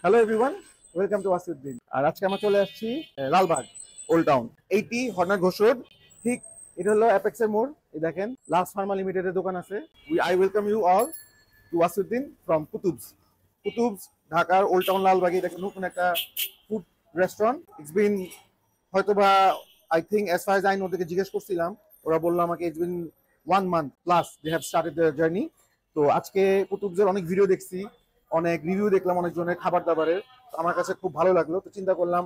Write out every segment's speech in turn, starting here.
Hello everyone, welcome to Wasiuddin. আর আজকে আমরা চলে আসছি Lalbagh old town, 80 Hornath Ghosh road. ঠিক এটা হলো অ্যাপেক্সের মোড়। এই দেখেন লাস্ট ফার্মা লিমিটেডের দোকান আছে। I welcome you all to Wasiuddin from কুতুবস ঢাকার ওল্ড টাউন লালবাগে। দেখেন নতুন একটা ফুড রেস্টুরেন্ট। ইটস বিন হয়তোবা I think as far as I know, ওদেরকে জিজ্ঞেস করছিলাম, ওরা বললো আমাকে it's been 1 month plus they have started their journey. তো আজকে কুতুবসের অনেক ভিডিও দেখছি, অনেক রিভিউ দেখলাম অনেকজনের খাবার দাবারের। আমার কাছে খুব ভালো লাগলো, তো চিন্তা করলাম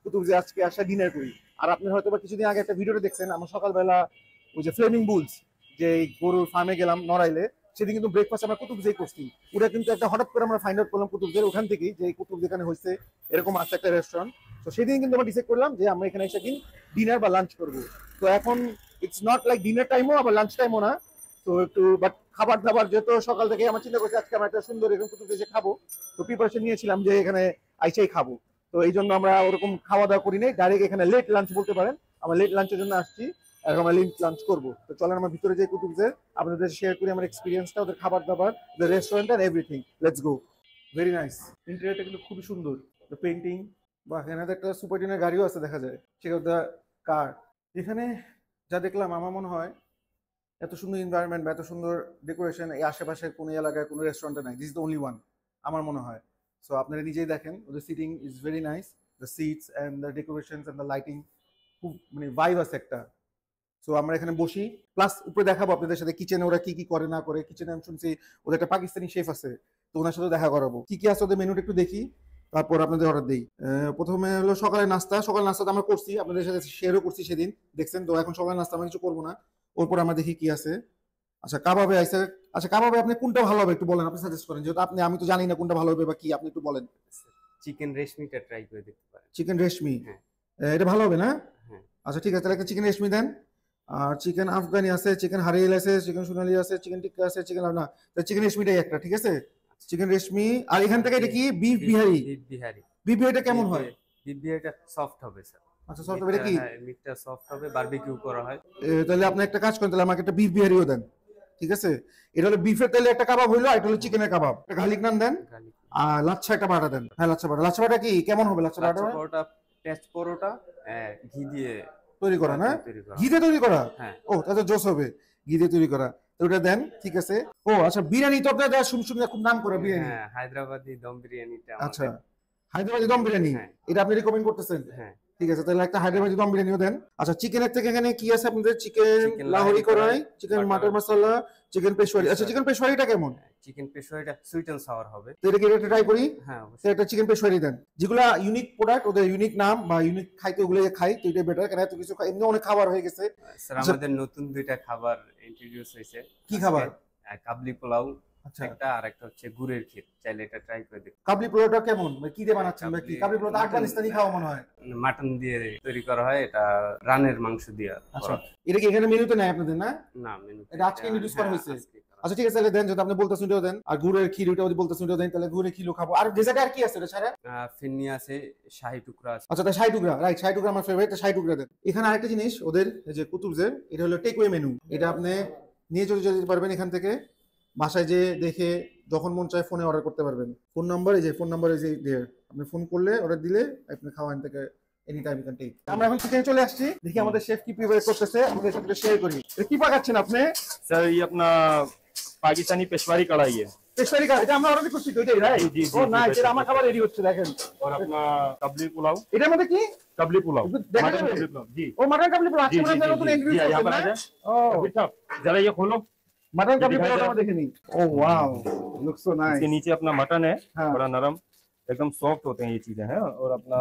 কুতুবসে আজকে আসা ডিনার করি। আর আপনি হয়তো বা কিছুদিন আগে একটা ভিডিওটা দেখছেন, আমার সকালবেলা ওই যে ফ্লেমিং বুলস যে গরুর ফার্মে গেলাম নড়াইলে, সেদিন কিন্তু ব্রেকফাস্ট আমরা কুতুবসেই করছি। ওটা কিন্তু একটা হঠাৎ করে আমরা ফাইন্ড আউট করলাম কুতুবসের ওখান থেকেই, যে কুতুবস যেখানে হয়েছে এরকম আছে একটা রেস্টুরেন্ট। তো সেদিন কিন্তু আমরা ডিসাইড করলাম যে আমরা এখানে এসে দিন ডিনার বা লাঞ্চ করবো। তো এখন ইটস নট লাইক ডিনার টাইমও আবার লাঞ্চ টাইমও না। তো একটু বাট খাবার দাবার যেহেতু সকাল থেকে আমার চিন্তা করছি আজকে আমরা একটা সুন্দর এরকম কুতুবসে এসে খাবো, তো প্রিপারেশন নিয়েছিলাম যে এখানে আইসাই খাবো। তো এই জন্য আমরা ওরকম খাওয়া দাওয়া করি নাই, ডাইরেক্ট এখানে লেট লাঞ্চ বলতে পারেন। আমরা লেট লাঞ্চের জন্য আসছি, এখন আমরা লেট লাঞ্চ করবো। তো চলেন আমরা ভিতরে যাই কুতুবসের, আপনাদের শেয়ার করি আমার এক্সপিরিয়েন্সটা, ওদের খাবার দাবার, ওদের restaurant and everything. Let's go. Very nice, ইন্টেরিয়রটা কিন্তু খুবই সুন্দর। দ্য পেন্টিং, বা এখানে একটা সুপার টিনের গাড়িও আছে দেখা যায়, ঠিক আছে, দ্য কার। এখানে যা দেখলাম আমার মনে হয় এত সুন্দর এনভায়রনমেন্ট বা এত সুন্দর ডেকোরেশন এই আশেপাশে কোনো এলাকায় কোনো রেস্টুরেন্টে নাই। This is the only one আমার মনে হয়। সো আপনারা নিজেই দেখেন, ওদের seating is very nice, the seats and the decorations and the lighting, খুব মানে ভাইব আছে একটা। সো আমরা এখানে বসি, প্লাস উপরে দেখাবো আপনাদের সাথে কিচেনে ওরা কি কি করে না করে। কিচেনে আমি শুনছি ওদের একটা পাকিস্তানি শেফ আছে, তো ওনার সাথে দেখা করাবো। কি কি আছে ওদের মেনুটা একটু দেখি, তারপর আপনাদের অর্ডার দিই। প্রথমে হলো সকালের নাস্তা। সকালের নাস্তাটা আমরা করছি, আপনাদের সাথে শেয়ারও করছি সেদিন, দেখছেন। তো এখন সকালের নাস্তা আমরা কিছু করবো না, ওরপর আমরা দেখি কি আছে। আচ্ছা কাবাবে আইসে। আচ্ছা কাবাবে আপনি কোনটা ভালো হবে একটু বলেন, আপনি সাজেস্ট করেন, যেহেতু আপনি, আমি তো জানি না কোনটা ভালো হবে বা কি, আপনি একটু বলেন। চিকেন রেশমিটা ট্রাই করে দেখতে পারেন। চিকেন রেশমি, হ্যাঁ এটা ভালো হবে না? হ্যাঁ। আচ্ছা ঠিক আছে, তাহলে একটা চিকেন রেশমি দেন। আর চিকেন আফগানি আছে, চিকেন হারিয়েল আছে, চিকেন সোনালি আছে, চিকেন টিক্কা আছে, চিকেন না, চিকেন রেশমিটাই একটা, ঠিক আছে। চিকেন রেশমি। আর এখান থেকে এটা কি beef Bihari? Beef Bihari. Beef বিহারিটা কেমন হয়? বিফ বিহারিটা সফট হবে স্যার। আচ্ছা সফট হবে, এটা কি? হ্যাঁ, মিটটা সফট হবে, বারবিকিউ করা হয়। তাহলে আপনি একটা কাজ করেন, তাহলে আমাকে একটা বিফ বিহারিও দেন, ঠিক আছে। এটা হলো বিফের, তাহলে একটা কাবাব হইলো, আর এটা হলো চিকেনের কাবাব। একটা গার্লিক নান দেন, আর লাচ্ছা একটা বাটা দেন। হ্যাঁ লাচ্ছা বাটা। লাচ্ছা বাটা কি কেমন হবে? লাচ্ছা বাটা পেঁয়াজ পরোটা ঘি দিয়ে তৈরি করা না? ঘি দিয়ে তৈরি করা? হ্যাঁ। ও তাহলে জোস হবে, ঘি দিয়ে তৈরি করা। তো ওটা দেন, ঠিক আছে। ও আচ্ছা, বিরিয়ানি তো আপনাদের শুনে খুব নাম করা বিরিয়ানি। হ্যাঁ, হায়দ্রাবাদি দম বিরিয়ানিটা। আচ্ছা হায়দ্রাবাদি দম বিরিয়ানি, এটা আপনি রিকমেন্ড করতেছেন? হ্যাঁ ঠিক আছে, তাহলে একটা হায়দ্রাবাদি দম বিরিয়ানিও দেন। আচ্ছা চিকেনের থেকে এখানে কি আছে আপনাদের? চিকেন লাহোরি কড়াই, চিকেন মাটন মশলা, চিকেন পেশওয়ারি। আচ্ছা চিকেন পেশওয়ারিটা কেমন? চিকেন পেশওয়ারিটা সুইট এন্ড সাওয়ার হবে। তো এটা কি একটা ট্রাই করি? হ্যাঁ একটা চিকেন পেশওয়ারি দেন। যেগুলা ইউনিক প্রোডাক্ট, ওদের ইউনিক নাম বা ইউনিক খাইতে, ওগুলো খাই, তো এটা বেটার। কেন এত কিছু এমনি অনেক খাবার হয়ে গেছে। স্যার আমাদের নতুন দুইটা খাবার ইন্ট্রোডিউস হয়েছে। কি খাবার? কাবলি পোলাও আচ্ছা, একটা, আর একটা হচ্ছে গুড়ের ক্ষীর। চাইলে এটা ট্রাই করে দেখুন। কাবলি পোলাওটা কেমন, কি দিয়ে বানাচ্ছেন বা কি? কাবলি পোলাও তো আফগানিস্তানি খাওয়া মনে হয়। মাটন দিয়ে তৈরি করা হয়, এটা রানের মাংস দিয়ে। আচ্ছা এটা কি এখানে মেনুতে নাই আপনাদের? না না, মেনু এটা আজকে ইন্ট্রোডিউস করা হয়েছে। আচ্ছা ঠিক আছে, তাহলে দেন, যদি আপনি বলতেছেন ওটাও দেন। আর গুড়ের ক্ষীর ওটাও বলতেছেন ওটাও দেন, তাহলে গুড়ের ক্ষীরও খাবো। আর ডেজার্টে আর কি আছে এটা ছাড়া? ফিরনি আছে, শাহী টুকরা আছে। আচ্ছা তা শাহী টুকরা, রাইট, শাহী টুকরা আমার ফেভারিট, শাহী টুকরা দেন। এখানে আরেকটা জিনিস ওদের, এই যে কুতুবসের, এটা হলো টেক ওয়ে মেনু। এটা আপনি নিয়ে চলে যেতে পারবেন এখান থেকে, বাসায় যে দেখে যখন মন চায় ফোনে অর্ডার করতে পারবেন। ফোন নাম্বার, এই যে ফোন নাম্বার, এই যে দেয়ার, আপনি ফোন করলে অর্ডার দিলে আপনি খাওয়ান থেকে এনি টাইম ক্যান টেক। আমরা এখন চিকেনে চলে আসছি, দেখি আমাদের শেফ কি প্রিপেয়ার করতেছে, আমাদের সাথে শেয়ার করি। কি পাকাচ্ছেন আপনি? सर ये अपना पाकिस्तानी पेशवारी कढ़ाई है পেশওয়ারি কার, এটা আমরা অর্ডার করছি তো, এটাই রাইট? জি, জি, ও না, জি, এটা আমার খাবার রেডি হচ্ছে দেখেন। और अपना कबली पुलाव। এটার মধ্যে কি? कबली पुलाव, দেখা मटन যাবে? कबली पुलाव जी ও মাটন কাবলি পোলাও, जी আজকে जी আমরা जी নতুন जी ইনগ্রেডিয়েন্ট यहाँ पर आ করছেন जाए। না? ও अभी साहब जरा ये खोलो। মাটন কাবলি दिखाई পোলাও दे- আমরা দেখে নিই। ও ওয়াও, লুকস সো নাইস। इसके नीचे अपना मटन है, हाँ। बड़ा नरम, एकदम सॉफ्ट होते हैं ये चीजें हैं। और अपना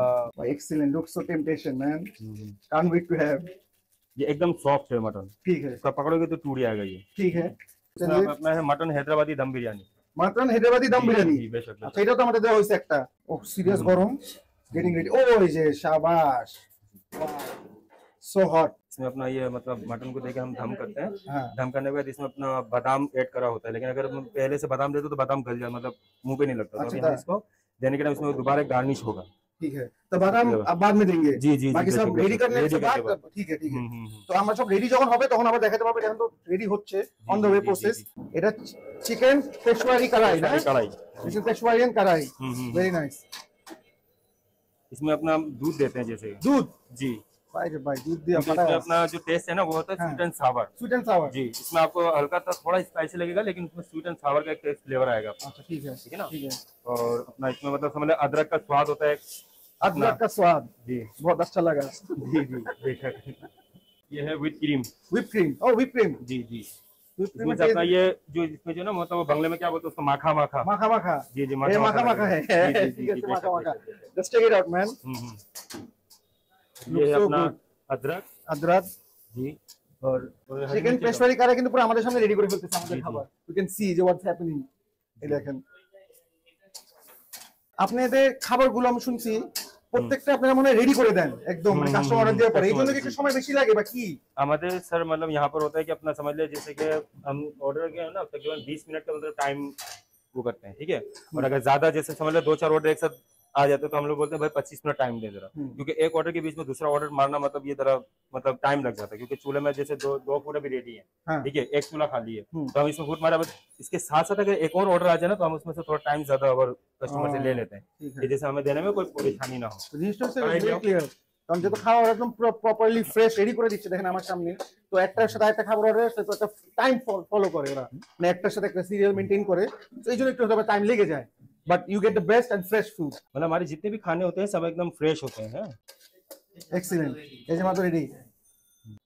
excellent, looks so temptation man, can't wait to have. ये एकदम सॉफ्ट है मटन, ठीक है इसका पकड़ोगे तो टूट जाएगा ये। ठीक है। इसमें चलिए, अपना है मटन हैदराबादी दम बिरयानी। মাটন হায়দ্রাবাদি দম जी, বিরিয়ানি। जी, बेशक बेशक। আচ্ছা এটাও তো আমাদের দেওয়া হয়েছে একটা। ও সিরিয়াস গরম, গেটিং রেডি। ও এই যে শাবাশ, সো হট। इसमें अपना ये मतलब मटन को देके हम दम करते हैं। हाँ। दम करने के बाद इसमें अपना बादाम ऐड करा होता है, लेकिन अगर हम पहले से बादाम दे दो तो बादाम गल जाए, मतलब मुंह पे नहीं लगता। तो अच्छा, अभी हम इसको देने के टाइम इसमें दोबारा गार्निश होगा। ठीक है, तो बादाम अब बाद में देंगे। जी जी বাকি সব রেডি করলে बाद, ঠিক আছে ঠিক আছে। তো আমরা সব রেডি যখন হবে তখন আবার দেখাতে পারবো। এখন তো রেডি হচ্ছে, অন দ্য ওয়ে প্রসেস। এটা চিকেন পেশওয়ারি কড়াই না? कढ़ाई। দিস ইজ পেশওয়ারিয়ান কড়াই, ভেরি নাইস। इसमें अपना हम दूध देते हैं जैसे दूध जी, ভাই রে ভাই দুধ দিয়ে क्योंकि इसमें अपना जो टेस्ट है ना वो होता है हाँ। Sweet and sour. Sweet and sour जी, इसमें आपको हल्का सा थोड़ा स्पाइसी लगेगा, लेकिन उसमें स्वीट एंड सावर का एक टेस्ट फ्लेवर आएगा आपको। আচ্ছা ঠিক আছে ठीक है ना? ঠিক है और अपना इसमें मतलब समझ लो अदरक का स्वाद होता है। अदरक का स्वाद जी बहुत अच्छा लगा जी जी बेशक। ये है with cream. whip cream oh whip cream जी जी, whip cream इसमें से अपना ये जो इसमें जो ना मतलब वो बंगले में क्या बोलते हैं उसको माखा माखा। माखा माखा जी जी, ये माखा माखा है जी, जी, जी, ठीक है जी, माखा बेशक, माखा बेशक, बेशक। just check it out man ये है so अपना good. अदरक अदरक जी, और हरी চিকেন मिर्ची পেশওয়ারি কারা কিন্তু পুরো আমাদের সামনে রেডি করে ফেলতেছে আমাদের জি, জি। খাবার ইউ ক্যান সি যে হোয়াটস হ্যাপেনিং এই দেখেন আপনি এদের খাবারগুলো আমি শুনছি প্রত্যেকটা আপনারা মনে রেডি করে দেন একদম মানে কাস্টমার অর্ডার দেওয়ার পরে এই জন্য কি একটু সময় বেশি লাগে বা কি हमारे सर मतलब यहाँ पर होता है कि अपना समझ ले जैसे कि हम ऑर्डर किया है ना तकरीबन 20 मिनट का मतलब टाइम वो करते हैं, ठीक है। और अगर ज्यादा जैसे समझ लो 2-4 ऑर्डर एक साथ आ जाते हैं तो हम लोग बोलते हैं भाई 25 मिनट टाइम दे जरा, क्योंकि एक ऑर्डर के बीच में दूसरा ऑर्डर मारना मतलब ये जरा मतलब टाइम लग जाता है, क्योंकि चूल्हे में जैसे दो फूड अभी रेडी है, हाँ। ठीक है, एक चूल्हा खाली है तो हम इसमें फूड मारा, बस इसके साथ साथ अगर एक और ऑर्डर आ जाए ना तो हम उसमें से थोड़ा टाइम ज्यादा और कस्टमर से ले लेते हैं, ठीक है कि जैसे हमें देने में कोई परेशानी ना हो। তো জিনিসটা হচ্ছে Right, ভেরি yeah. ক্লিয়ার কারণ যেহেতু খাবার একদম প্রপারলি ফ্রেশ রেডি করে দিচ্ছে দেখেন আমার সামনে তো একটার সাথে একটা খাবার অর্ডার আসছে তো একটা টাইম ফলো করে ওরা মানে একটার সাথে একটা সিরিয়াল মেনটেন করে তো এই জন্য একটু হয়তো টাইম লেগে যায় but you get the best and fresh food मतलब हमारे जितने भी खाने होते हैं सब एकदम फ्रेश होते हैं। এক্সিলেন্ট এই যে মাত্র রেডি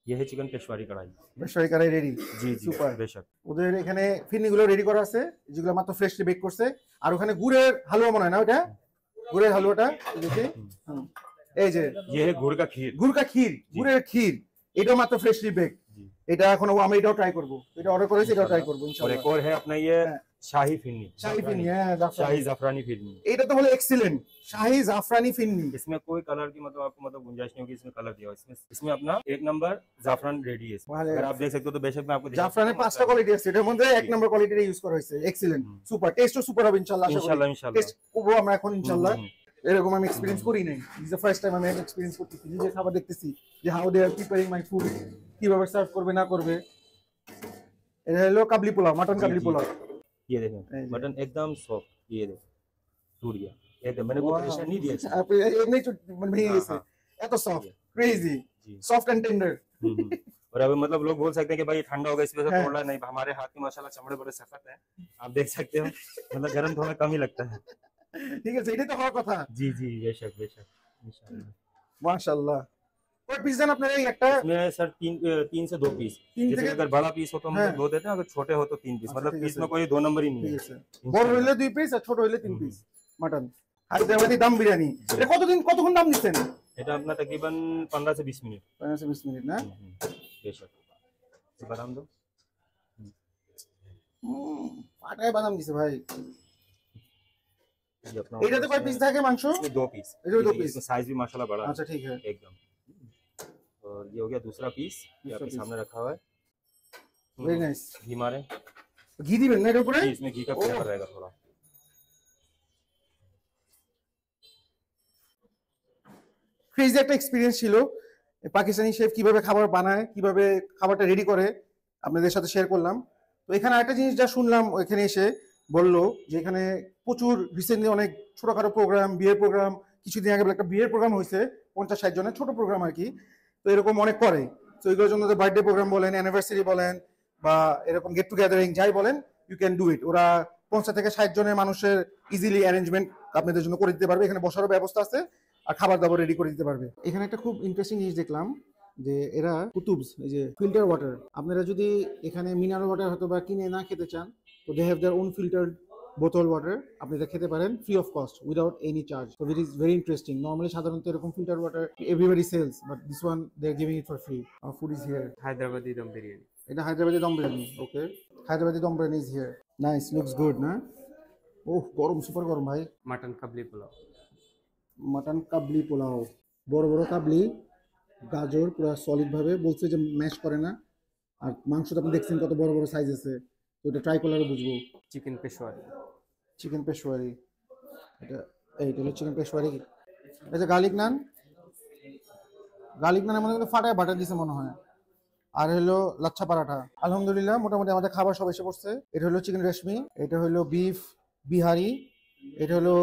ये है चिकन पेशवारी कढ़ाई। পেশওয়ারি কারে রেডি जी जी Super. बेशक। ওদের এখানে ফিরনিগুলো রেডি করা আছে যেগুলো মাত্র ফ্রেশলি বেক করছে আর ওখানে গুড়ের হালুয়া মনে হয় না ওটা গুড়ের হালুয়াটা দেখি হুম। এই যে ये है गुड़ का खीर। গুড় কা ক্ষীর গুড়ের ক্ষীর এটা মাত্র ফ্রেশলি বেক जी। এটা এখন আমি এটাও ট্রাই করব এটা অর্ডার করেছি এটাও ট্রাই করব और ইনশাআল্লাহ एक और है अपना ये हाँ। शाही फिरनी। শাহি ফিরনি হ্যাঁ জাফরানি शाही जाफरानी फिरनी। এটা তো হলো এক্সিলেন্ট শাহি জাফরানি ফিরনি इसमें कोई कलर की मतलब आपको मतलब गुंजाइश नहीं होगी, इसमें कलर दिया हुआ है। इसमें इसमें अपना एक नंबर जाफरान रेडी है इसमें। वाले। अगर आप देख सकते हो तो बेशक मैं आपको दिखा জাফরানের सकता পাঁচটা हूँ। কোয়ালিটি আছে এটার মধ্যে এক নম্বর কোয়ালিটিটা ইউজ করা হয়েছে এক্সিলেন্ট সুপার টেস্টও সুপার হবে ইনশাআল্লাহ আশা করি इंशाल्लाह इंशाल्लाह। টেস্ট করবো আমরা এখন ইনশাআল্লাহ হুম, এরকম আমি এক্সপেরিয়েন্স করি নাই দিস দ্য ফার্স্ট টাইম আমি এক্সপেরিয়েন্স করতেছি নিজে খাবার দেখতেছি যে how they are preparing my food কিভাবে সার্ভ করবে না করবে এটা হলো কাবলি পোলাও মাটন কাবলি जी। পোলাও ये देखें जी। मटन एकदम सॉफ्ट, ये देखो टूट गया। ये देखो मैंने कोई प्रेशर नहीं दिया इसमें। আপনি এমনি মানে ভেঙে हाँ, গেছে हाँ। এত সফট ক্রেজি जी। সফট এন্ড টেন্ডার हम्म। और अभी मतलब लोग बोल सकते हैं कि भाई ये ठंडा होगा इस वजह से हाँ। तोड़ रहा है। नहीं, हमारे हाथ के माशाल्लाह चमड़े बड़े सख्त हैं, आप देख सकते हो। मतलब गर्म थोड़ा कम ही लगता है। ঠিক আছে এটাই তো হওয়ার কথা जी जी बेशक बेशक इंशाल्लाह। মাশাআল্লাহ কয় পিস দেন আপনারা এই একটা इसमें सर तीन से 2 पीस। तीन जैसे থেকে- अगर बड़ा पीस हो तो हम हाँ। 2 देते हैं, अगर छोटे हो तो 3 पीस। अच्छा, मतलब ठीक है पीस सर। में कोई 2 नंबर ही नहीं ঠিক है। আছে বড় হইলে 2 পিস আর ছোট হইলে 3 পিস মাটন হায়দ্রাবাদি দম বিরিয়ানি এটা কতক্ষণ দাম নিচ্ছেন এটা আপনার तकरीबन 15 से 20 मिनट। 15 से 20 মিনিট না बेशक। तो बादाम दो। পাটায় বাদাম দিছে ভাই ये अपना এটাতে কয় পিস থাকে মাংস इसमें 2 पीस। इसमें 2 पीस। इसमें साइज भी माशाल्लाह बड़ा है আচ্ছা ঠিক আছে एकदम। और ये हो गया दूसरा पीस, ये दूसरा आपके पीस। सामने रखा हुआ है। ভেরি নাইস घी मारे। ঘি দিবেন না এর উপরে जी, इसमें घी का फ्लेवर रहेगा थोड़ा। ক্রেজি একটা এক্সপিরিয়েন্স ছিল পাকিস্তানি শেফ কিভাবে খাবার বানায় কিভাবে খাবারটা রেডি করে আপনাদের সাথে শেয়ার করলাম তো এখানে একটা জিনিস যা শুনলাম এখানে এসে বললো যে এখানে প্রচুর রিসেন্টলি অনেক ছোটখাটো প্রোগ্রাম বিয়ের প্রোগ্রাম কিছুদিন আগে একটা বিয়ের প্রোগ্রাম হয়েছে 50-60 জনের ছোট প্রোগ্রাম আর কি তো এরকম অনেক করে তো এগুলোর জন্য বার্থডে প্রোগ্রাম বলেন অ্যানিভার্সারি বলেন বা এরকম গেট টুগেদারিং যাই বলেন ইউ ক্যান ডু ইট ওরা 50 থেকে 60 জনের মানুষের ইজিলি অ্যারেঞ্জমেন্ট আপনাদের জন্য করে দিতে পারবে এখানে বসারও ব্যবস্থা আছে আর খাবার দাবার রেডি করে দিতে পারবে এখানে একটা খুব ইন্টারেস্টিং জিনিস দেখলাম যে এরা কুতুবস এই যে ফিল্টার ওয়াটার আপনারা যদি এখানে মিনারেল ওয়াটার হয়তো বা কিনে না খেতে চান তো they have their own filtered বোতল ওয়াটার আপনি এটা খেতে পারেন free of cost without any charge so it is very interesting normally সাধারণত এরকম filter water everybody sells but this one they are giving it for free our food is here Hyderabadi dum biryani. এটা Hyderabadi dum biryani okay Hyderabadi dum biryani is here nice looks good না oh গরম super গরম ভাই mutton কাবলি pulao. Mutton কাবলি পোলাও বড় বড় কাবলি গাজর পুরো সলিড ভাবে বলছে যে ম্যাশ করে না আর মাংসটা আপনি দেখছেন কত বড় বড় সাইজ আছে তো এটা ট্রাই করলে আরো বুঝবো চিকেন পেশওয়ারি। চিকেন পেশওয়ারি এইটা হলো চিকেন পেশওয়ারি এটা গার্লিক নান মনে হয় ফাটায় বাটার দিছে মনে হয় আর হলো লাচ্ছা পরাঠা আলহামদুলিল্লাহ মোটামুটি আমাদের খাবার সব এসে পড়ছে এটা হলো চিকেন রেশমি এটা হলো বিফ বিহারি এটা হলো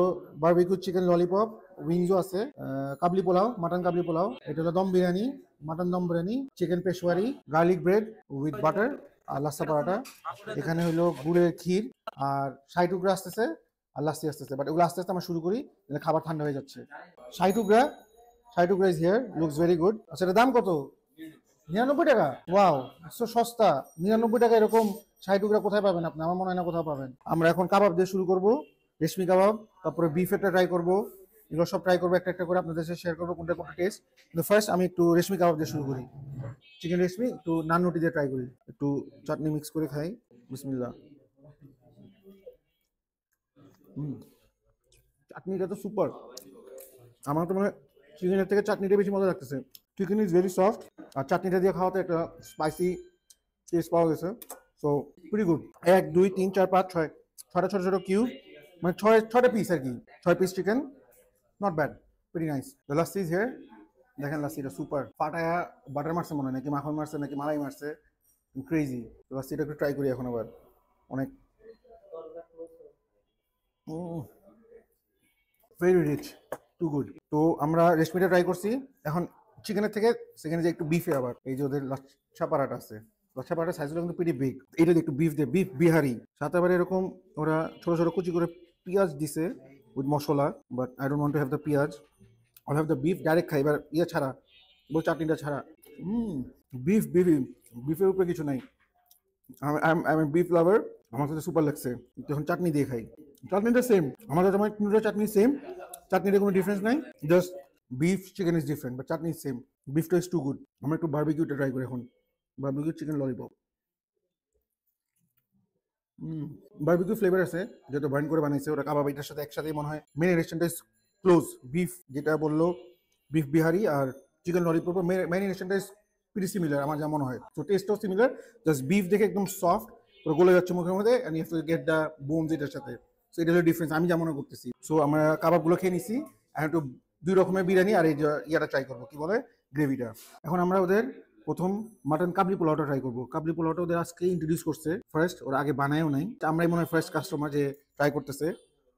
বারবিকিউ চিকেন ললিপপ উইংসও আছে, কাবলি পোলাও, মাটন কাবলি পোলাও, এটা হলো দম biryani, mutton dum biryani, chicken Peshawari, garlic bread with butter আর লাচ্ছা পরাটা। এখানে হলো গুড়ের ক্ষীর আর 60 টুকরা আসতেছে আর লাস্সি আসতেছে, বাট এগুলো আস্তে আস্তে আমরা শুরু করি, খাবার ঠান্ডা হয়ে যাচ্ছে। 60 টুকরা, 60 টুকরা is here, looks very good. আচ্ছা এটার দাম কত? 99 টাকা। ওয়াও, সো সস্তা। 99 টাকা এরকম 60 টুকরা কোথায় পাবেন আপনি? আমার মনে হয় না কোথাও পাবেন। আমরা এখন কাবাব দিয়ে শুরু করব, রেশমি কাবাব, তারপরে বিফেরটা ট্রাই করব, এগুলো সব ট্রাই করবো একটা একটা করে আপনাদের সাথে শেয়ার করবো কোনটা কোনটা টেস্ট। কিন্তু ফার্স্ট আমি একটু রেশমি কাবাব দিয়ে শুরু করি। চিকেন রেশমি একটু নান রুটি দিয়ে ট্রাই করি, একটু চাটনি মিক্স করে খাই। বিসমিল্লাহ। চাটনিটা তো সুপার। আমার তো মনে হয় চিকেনের থেকে চাটনিটা বেশি মজা লাগতেছে। চিকেন ইজ ভেরি সফট আর চাটনিটা দিয়ে খাওয়াতে একটা স্পাইসি টেস্ট পাওয়া গেছে। So very good. 1 2 3 4 5 6 ছটা ছোট ছোট কিউব, মানে ছয়টা পিস আর কি, 6 piece chicken, not bad, very nice. The lassi is here, দেখেন লাস্সিটা সুপার। পাটায়া বাটার মারছে মনে হয়, নাকি মাখন মারছে নাকি মালাই মারছে, ক্রেজি। লাস্সিটা একটু ট্রাই করি এখন আবার। অনেক ভেরি রিচ, টু গুড। তো আমরা রেশমিটা ট্রাই করছি, এখন চিকেনের থেকে সেখানে যে একটু বিফে আবার এই যে ওদের লাচ্ছা পারাটা আছে, লাচ্ছা পারাটার সাইজগুলো কিন্তু পিটি বিগ। এটা একটু বিফ দিয়ে, বিফ বিহারি, সাথে আবার এরকম ওরা ছোট ছোট কুচি করে পেঁয়াজ দিছে with masala, but I don't want to have the peyaj, I have the beef direct খাই। এবার ইয়ে ছাড়া, বল চাটনিটা ছাড়া। বিফ বিফ বিফের উপরে কিছু নাই। আমি বিফ লাভার, আমার কাছে সুপার লাগছে। যখন চাটনি দিয়ে খাই, চাটনিটা সেম, আমাদের তোমার তিনটা চাটনি সেম, চাটনিতে কোনো ডিফারেন্স নাই, just beef chicken is different, but chutney same. বিফটা ইজ টু গুড। আমরা একটু বারবিকিউটা ট্রাই করি এখন, barbecue chicken lollipop. Barbecue flavour আছে, যেটা বার্ন করে বানাইছে ওরা কাবাব, এটার সাথে একসাথে মনে হয় main restaurant is close. Beef যেটা বললো বিফ বিহারি আর chicken lollipop main restaurant is pretty similar আমার যা মনে হয়। সো টেস্টও সিমিলার, জাস্ট বিফ দেখে একদম সফট, পুরো গলে যাচ্ছে মুখের মধ্যে, and you have to get the bones এটার সাথে। সো এটা হলো ডিফারেন্স আমি যা মনে করতেছি। সো আমরা কাবাবগুলো খেয়ে নিছি, আর একটু 2 রকমের বিরিয়ানি আর এই যে ইয়াটা ট্রাই করবো, কি বলে গ্রেভিটা। এখন আমরা ওদের প্রথম মাটন কাবলি পোলাওটা ট্রাই করবো। কাবলি পোলাওটা ওদের আজকে ইন্ট্রোডিউস করছে ফার্স্ট, ওরা আগে বানায়ও নাই, আমরাই মনে হয় ফার্স্ট কাস্টমার যে ট্রাই করতেছে।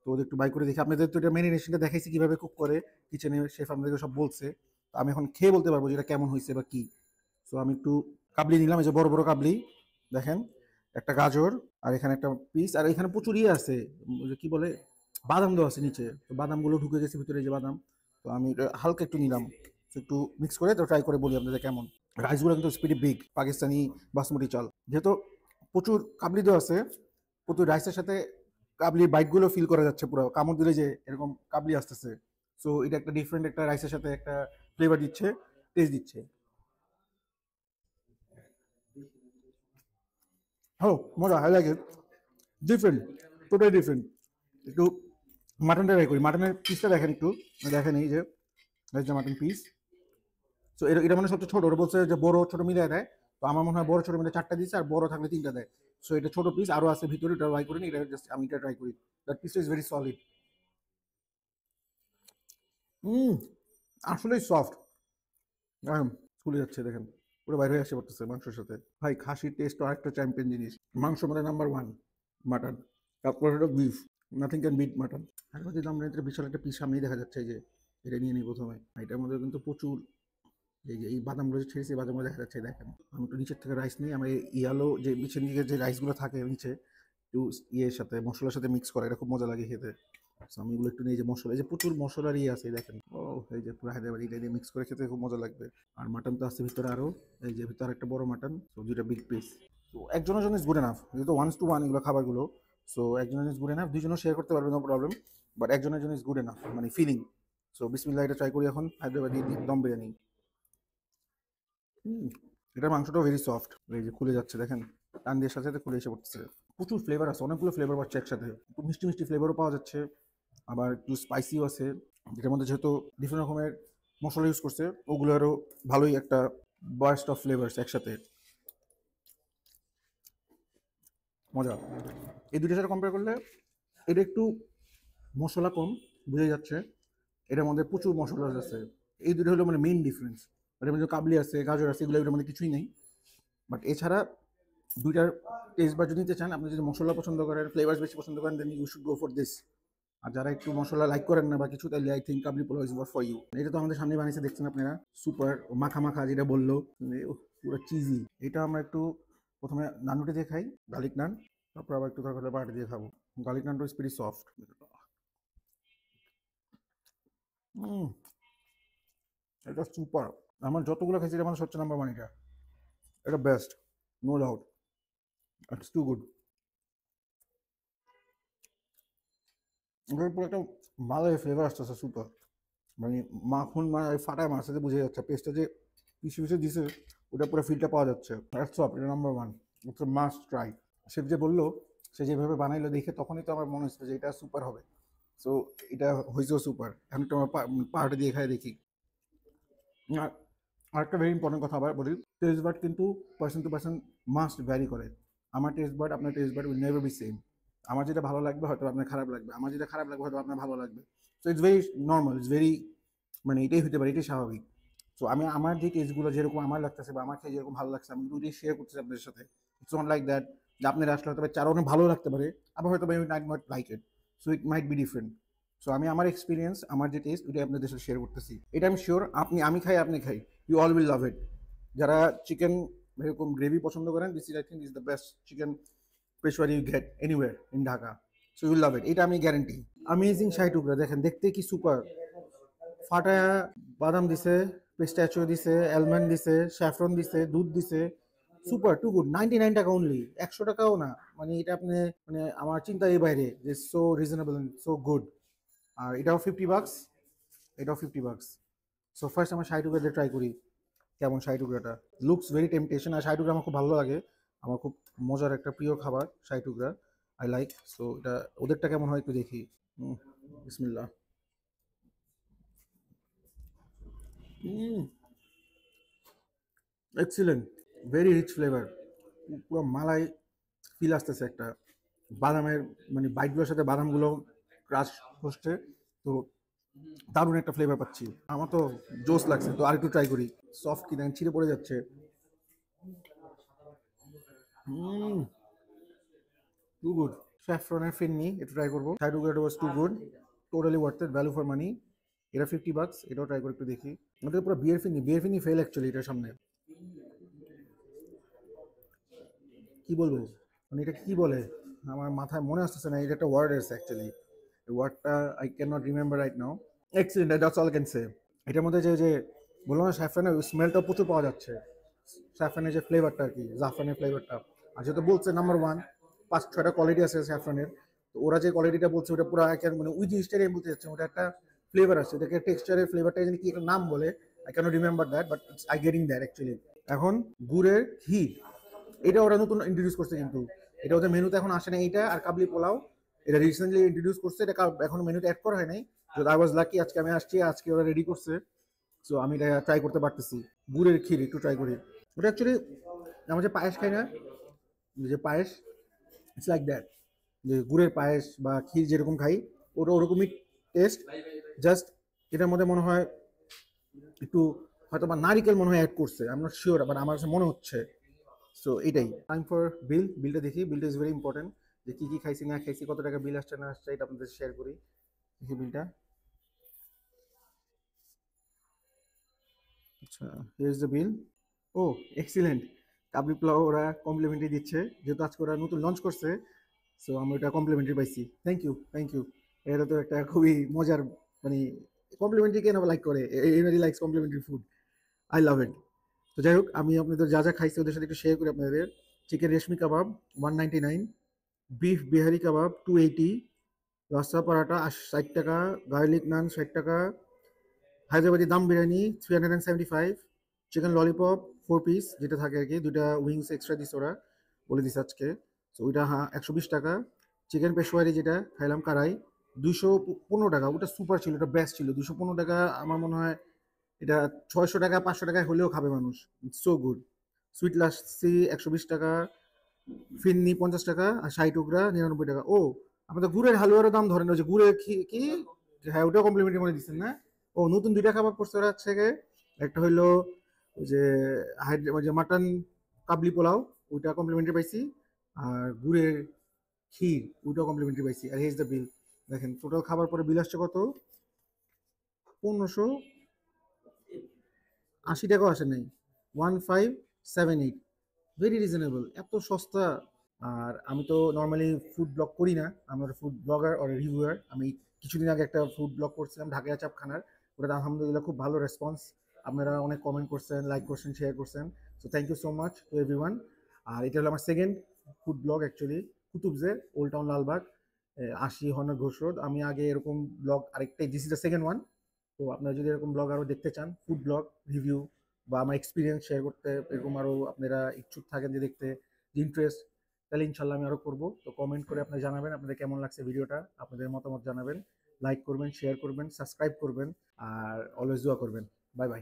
তো ওদের একটু বাই করে দেখি, আপনাদের তো এটা মেরিনেশনটা দেখাইছি কিভাবে কুক করে, কিচেনে শেফ আপনাদেরকে সব বলছে। তো আমি এখন খেয়ে বলতে পারবো যে এটা কেমন হয়েছে বা কি। সো আমি একটু কাবলি নিলাম, এই যে বড় বড় কাবলি দেখেন, একটা গাজর আর এখানে একটা পিস, আর এখানে প্রচুর ইয়ে আছে, কি বলে বাদাম দেওয়া আছে নিচে, তো বাদামগুলো ঢুকে গেছে ভিতরে, যে বাদাম। তো আমি হালকা একটু নিলাম, একটু মিক্স করে তো ট্রাই করে বলি আপনাদের কেমন। রাইসগুলো কিন্তু স্পিডি বিগ, পাকিস্তানি বাসমতি চাল, যেহেতু প্রচুর কাবলি দেওয়া আছে, প্রচুর রাইসের সাথে কাবলির বাইটগুলো ফিল করা যাচ্ছে, পুরো কামড় দিলে যে এরকম কাবলি আসতেছে। সো এটা একটা ডিফারেন্ট, একটা রাইসের সাথে একটা ফ্লেভার দিচ্ছে, টেস্ট দিচ্ছে। হ্যাঁ মজা, I like it, different, totally different. একটু মাটনটা ট্রাই করি, মাটনের পিসটা দেখেন একটু, দেখেন এই যে মাটন পিস। সো এটা মানে সবচেয়ে ছোট, ওরা বলছে যে বড় ছোট মিলিয়ে দেয়, তো আমার মনে হয় বড় ছোট মিলে 4টা দিচ্ছে, আর বড় থাকলে 3টা দেয়। সো এটা ছোট পিস আরো আছে ভিতরে, এটা ট্রাই করিনি, এটা জাস্ট আমি এটা ট্রাই করি। That piece is very solid, আসলেই সফট, স্কুলে যাচ্ছে দেখেন, পুরো বাইরে হয়ে আসে পড়তেছে মাংসের সাথে। ভাই খাসির টেস্ট আরেকটা চ্যাম্পিয়ন জিনিস, মাংস মানে নাম্বার 1 মাটন, তারপর হলো beef, nothing can beat mutton. আর যদি আমরা এটা বিশাল একটা পিস সামনেই দেখা যাচ্ছে, এই যে এটা নিয়ে নিই প্রথমে। এটার মধ্যে কিন্তু প্রচুর এই যে এই বাদামগুলো যে ছেড়েছি, বাদামগুলো দেখা যাচ্ছে দেখেন। আমি একটু নিচের থেকে রাইস নিই, আমার ইয়ালো যে নিচের দিকে যে রাইসগুলো থাকে নিচে, একটু ইয়ের সাথে মশলার সাথে মিক্স করা, এটা খুব মজা লাগে খেতে। আমি এগুলো একটু নিয়ে, যে মশলা, এই যে প্রচুর মশলার ইয়ে আছে দেখেন, ও এই যে পুরো হায়দ্রাবাদি, এটা দিয়ে মিক্স করে খেতে খুব মজা লাগবে। আর মাটন তো আছে ভিতরে আরো, এই যে ভিতরে একটা বড় মাটন, তো 2টা বিগ পিস। তো একজনের জন্য ইজ গুড এনাফ, যেহেতু 1:1 এগুলো খাবারগুলো। সো একজনের ইজ গুড এনাফ, 2জনও শেয়ার করতে পারবে, নো প্রবলেম, বাট একজনের জন্য ইজ গুড এনাফ, মানে ফিলিং। সো বিসমিল্লাহ, এটা ট্রাই করি এখন, হায়দ্রাবাদি দম বিরিয়ানি। এটার মাংসটাও ভেরি সফট, এই যে খুলে যাচ্ছে দেখেন, টান দিয়ে সাথে সাথে খুলে এসে পড়তেছে। প্রচুর ফ্লেভার আছে, অনেকগুলো ফ্লেভার পাচ্ছে একসাথে, একটু মিষ্টি মিষ্টি ফ্লেভারও পাওয়া যাচ্ছে, আবার একটু স্পাইসিও আছে, যেটার মধ্যে যেহেতু ডিফারেন্ট রকমের মশলা ইউজ করছে, ওগুলো আরও ভালোই একটা বার্স্ট অফ ফ্লেভার্স একসাথে, মজা। এই দুটোর সাথে কম্পেয়ার করলে এটা একটু মশলা কম বোঝা যাচ্ছে, এটার মধ্যে প্রচুর মশলা আছে। এই দুটো হলো মানে মেইন ডিফারেন্স। এটার মধ্যে কাবলি আছে, গাজর আছে, এগুলো এটার মধ্যে কিছুই নেই। বাট এছাড়া দুইটার টেস্ট বার যদি নিতে চান, আপনি যদি মশলা পছন্দ করেন, ফ্লেভার্স বেশি পছন্দ করেন, then you should go for this. আর যারা একটু মশলা লাইক করেন না বা কিছু, তাহলে I think Kabuli pulao is what for you. এটা তো আমাদের সামনে বানিয়েছে, দেখছেন আপনারা, সুপার মাখা মাখা যেটা বললো, পুরো চিজি। এটা আমরা একটু প্রথমে নান রুটি দিয়ে খাই, গার্লিক নান, তারপর আবার একটু তরকারি পাউডার দিয়ে খাবো। গার্লিক নানটা ইজ ভেরি সফট। এটা সুপার। আমার যতগুলো খাইছি এটা মানে হচ্ছে নাম্বার ওয়ান। এটা এটা best, no doubt, it's too good. এটার উপর একটা মালাই ফ্লেভার আসতেছে, সুপার। মানে মাখন মানে ফাটায় মাছ সাথে বুঝে যাচ্ছে, পেস্টটা যে পিসে পিসে দিছে ওটা পুরো ফিলটা পাওয়া যাচ্ছে। দ্যাটস অফ, এটা number one, it's must try. Chef যে বললো, সে যেভাবে বানাইলো দেখে তখনই তো আমার মনে হচ্ছে যে এটা সুপার হবে। সো এটা হয়েছেও সুপার। এখন তো আমার পাহাড়ে দিয়ে খাই দেখি। আর আরেকটা ভেরি ইম্পর্টেন্ট কথা আবার বলি, টেস্ট বাড কিন্তু person to person must vary করে। আমার টেস্ট বাড আপনার taste bud will never be same. আমার যেটা ভালো লাগবে হয়তো আপনার খারাপ লাগবে, আমার যেটা খারাপ লাগবে হয়তো আপনার ভালো লাগবে। So it's very normal, it's very, মানে এটাই হতে পারে, এটাই স্বাভাবিক। সো আমি আমার যে টেস্টগুলো যেরকম আমার লাগতেছে বা আমার খেয়ে যেরকম ভালো লাগছে, আমি কিন্তু ওইটাই শেয়ার করতেছি আপনাদের সাথে। ইটস নট লাইক দ্যাট যে আপনার আসলে হয়তো চার অনেক ভালো লাগতে পারে, আবার হয়তো you might not like it. So it might be different. So আমি আমার এক্সপিরিয়েন্স, আমার যে টেস্ট, ওইটাই আপনাদের সাথে শেয়ার করতেছি। এটা আমি শিওর আমি খাই, আপনি খাই, you all will love it. যারা চিকেন এরকম গ্রেভি পছন্দ করেন, this is I think is the best chicken Peshawari you get anywhere in Dhaka. So you'll love it, এটা আমি গ্যারান্টি। আমেজিং শাহী টুকরা, দেখেন দেখতে কি সুপার। ফাটায়া বাদাম দিছে, পিস্তাচিও দিছে, অ্যালমন্ড দিছে, স্যাফরন দিছে, দুধ দিছে, সুপার টু গুড। 99 টাকা অনলি, 100 টাকাও না। মানে এটা আপনি, মানে আমার চিন্তার বাইরে যে so reasonable and so good. আর এটাও 50 বাক্স, এটাও 50 বাক্স। সো ফার্স্ট আমার শাহী টুকরা দিয়ে ট্রাই করি কেমন। শাহী টুকরাটা লুকস ভেরি টেম্পটেশন। আর শাহী টুকরা আমার খুব ভালো লাগে, আমার খুব মজার একটা প্রিয় খাবার শাহী টুকরা, আই লাইক। সো এটা ওদেরটা কেমন হয় একটু দেখি। বিসমিল্লাহ। এক্সিলেন্ট, ভেরি রিচ ফ্লেভার, পুরো মালাই ফিল আসতেছে একটা। বাদামের মানে বাইটগুলোর সাথে বাদামগুলো ক্রাশ হচ্ছে, তো দারুণ একটা ফ্লেভার পাচ্ছি। আমার তো জোস লাগছে, তো আর একটু ট্রাই করি। সফট কি দেখেন, ছিঁড়ে পড়ে যাচ্ছে। Two good. স্যাফরনের ফিরনি একটু ট্রাই করবো। শাহী টুকরাটা was too good, totally worth it, value for money. এটা 50 বাক্স, এটাও ট্রাই করে একটু দেখি। এটা পুরো বিয়ের ফিরনি, বিয়ের ফিরনি ফেল অ্যাকচুয়ালি এটার সামনে। কি বলবো, মানে এটা কি বলে, আমার মাথায় মনে আসতেছে না। এটা একটা ওয়ার্ড আছে অ্যাকচুয়ালি, ওয়ার্ডটা I can not remember right now. Excellent, that's all can say. এটার মধ্যে যে যে বললাম না, স্যাফরানের স্মেলটা প্রচুর পাওয়া যাচ্ছে, স্যাফরানের যে ফ্লেভারটা আর কি, জাফরানের ফ্লেভারটা। আর যেহেতু বলছে নাম্বার ওয়ান, 5-6টা কোয়ালিটি আছে স্যাফরানের, তো ওরা যে কোয়ালিটিটা বলছে ওটা পুরো মানে ওই জিনিসটাই আমি বলতে চাচ্ছি, ওটা একটা ফ্লেভার আছে, ওটাকে টেক্সচারের ফ্লেভারটা জানি কি একটা নাম বলে, I can not remember that, but I getting that actually. এখন গুড়ের ক্ষীর, এটা ওরা নতুন ইন্ট্রোডিউস করছে, কিন্তু এটা ওদের মেনুতে এখন আসে না। এইটা আর কাবলি পোলাও এটা রিসেন্টলি ইন্ট্রোডিউস করছে, এটা এখন মেনুতে অ্যাড করা হয় নাই। তো আই ওয়াজ লাকি, আজকে আমি আসছি, আজকে ওরা রেডি করছে। সো আমি এটা ট্রাই করতে পারতেছি। গুড়ের ক্ষীর একটু ট্রাই করি। ওটা অ্যাকচুয়ালি আমরা যে পায়েস খাই না, যে পায়েস, ইটস লাইক দ্যাট, যে গুড়ের পায়েস বা ক্ষীর যেরকম খাই, ওটা ওরকমই টেস্ট। জাস্ট এটার মধ্যে মনে হয় একটু হয়তো বা নারিকেল মনে হয় অ্যাড করছে, I am not sure, but আমার কাছে মনে হচ্ছে। সো এটাই। টাইম ফর বিলটা দেখি। বিলটা ইজ ভেরি ইম্পর্টেন্ট, যে কী কী খাইছি না খাইছি, কত টাকা বিল আসছে না আসছে, এটা আপনাদের শেয়ার করি। দেখি বিলটা। আচ্ছা, here is the bill. Oh excellent, Kabuli pulao ওরা কমপ্লিমেন্টারি দিচ্ছে, যেহেতু আজকে ওরা নতুন লঞ্চ করছে। সো আমি ওটা কমপ্লিমেন্টারি পাইছি। Thank you, thank you. এটা তো একটা খুবই মজার, মানে কমপ্লিমেন্টারি কেন লাইক করে, এনারি likes complimentary food, I love it. তো যাই হোক, আমি আপনাদের যা যা খাইছি ওদের সাথে একটু শেয়ার করি আপনাদের। চিকেন রেশমি কাবাব 199, বিফ বিহারি কাবাব 280, রসা পরাটা 60 টাকা, গার্লিক নান 60 টাকা, হায়দ্রাবাদি দাম বিরিয়ানি 375, চিকেন ললিপপ 4 পিস যেটা থাকে আর কি, দুইটা উইংস এক্সট্রা দিস ওরা, বলে দিস আজকে। সো ওইটা 120 টাকা। চিকেন পেশোয়ারি যেটা খাইলাম কারাই 215 টাকা, ওটা সুপার ছিল, ওটা বেস্ট ছিল। 215 টাকা আমার মনে হয় এটা 600 টাকা 500 টাকায় হলেও খাবে মানুষ, সো গুড। সুইট লাসি 120 টাকা, ফিন্নি 50 টাকা, আর 60 টুকরা 99 টাকা। ও আপনাদের গুড়ের হালুয়ারও দাম ধরেন, ওই যে গুড়ের কি, হ্যাঁ ওটা কমপ্লিমেন্টারি মনে দিচ্ছেন না? ও নতুন দুইটা খাবার করছে ওরা হচ্ছে গিয়ে, একটা হইলো ওই যে ওই যে মাটন কাবলি পোলাও, ওইটা কমপ্লিমেন্টারি পাইছি। আর গুড়ের ক্ষীর ওইটাও কমপ্লিমেন্টারি পাইছি। আর হেজ দ্য বিল, দেখেন টোটাল খাবার পরে বিল আসছে কত, 1580 টাকাও আসে নাই, 1578, ভেরি রিজনেবল, এত সস্তা। আর আমি তো নর্মালি ফুড ব্লগ করি না, আমার ফুড ব্লগার আর রিভিউয়ার। আমি কিছুদিন আগে একটা ফুড ব্লগ করছিলাম ঢাকা চাপখানার, ওটাতে আলহামদুলিল্লাহ খুব ভালো রেসপন্স, আপনারা অনেক কমেন্ট করছেন, লাইক করছেন, শেয়ার করছেন, so thank you so much to everyone. আর এটা হলো আমার সেকেন্ড ফুড ব্লগ অ্যাকচুয়ালি, কুতুবজে, old town Lalbagh, 80 Hornath Ghosh road. আমি আগে এরকম ব্লগ আরেকটাই, this is the second one. তো আপনারা যদি এরকম ব্লগ আরও দেখতে চান, ফুড ব্লগ রিভিউ বা আমার এক্সপিরিয়েন্স শেয়ার করতে, এরকম আরও আপনারা ইচ্ছুক থাকেন যে দেখতে, ইন্টারেস্ট, তাহলে ইনশাল্লাহ আমি আরও করবো। তো কমেন্ট করে আপনারা জানাবেন আপনাদের কেমন লাগছে ভিডিওটা, আপনাদের মতামত জানাবেন, লাইক করবেন, শেয়ার করবেন, সাবস্ক্রাইব করবেন, আর অলওয়েজ দোয়া করবেন। Bye bye.